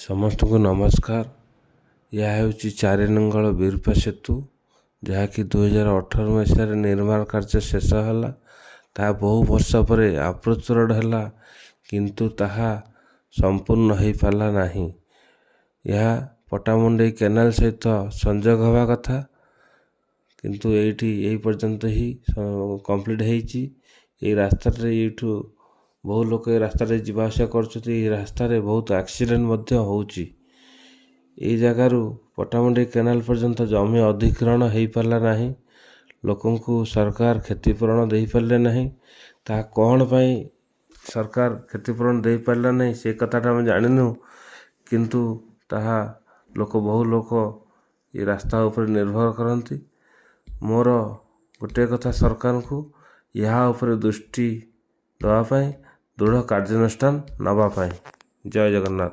समस्त को नमस्कार। यह ହେଉଛି 4 नंगल ବିରୂପା सेतु जहाँकि 2018 मसीह निर्माण कार्य शेष है। ताहा बहु वर्ष पर अप्रोच रोड है किंतु ताहा संपूर्ण हो पारा नहीं। यह पटामुंडई केनाल सहित संजोग हवा कथा किंतु यही पर्यंत ही कंप्लीट होईची। ये रास्ता यूठू बहु लोग रास्ता जावासा कर रास्ता बहुत एक्सीडेंट होची। ये जगार पटामुंडई केनाल पर्यंत जमी अधिग्रहण हो पारा नहीं। लोकों को सरकार क्षतिपूरण दे पारे नहीं। ता कौन पाई सरकार क्षतिपूरण दे पारा नहीं से कथाटा आम जानू किंतु ताहा बहु लोक ये रास्ता उपर निर्भर करती। मोर गोटे कथा सरकार को यहाँ उपर दृष्टि दवापाई दृढ़ कार्यानुष्ठान नवापाई। जय जगन्नाथ।